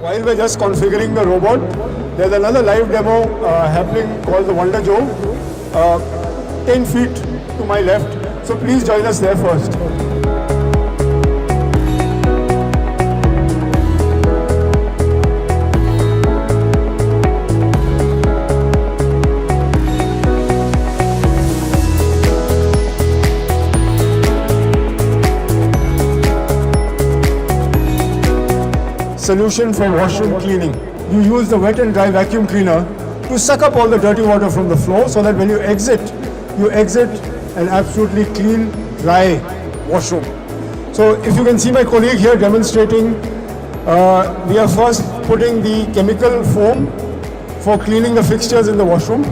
While we're just configuring the robot, there's another live demo happening called the Wonder Joe, 10 feet to my left. So please join us there first. Solution for washroom cleaning. You use the wet and dry vacuum cleaner to suck up all the dirty water from the floor so that when you exit an absolutely clean, dry washroom. So if you can see my colleague here demonstrating, we are first putting the chemical foam for cleaning the fixtures in the washroom.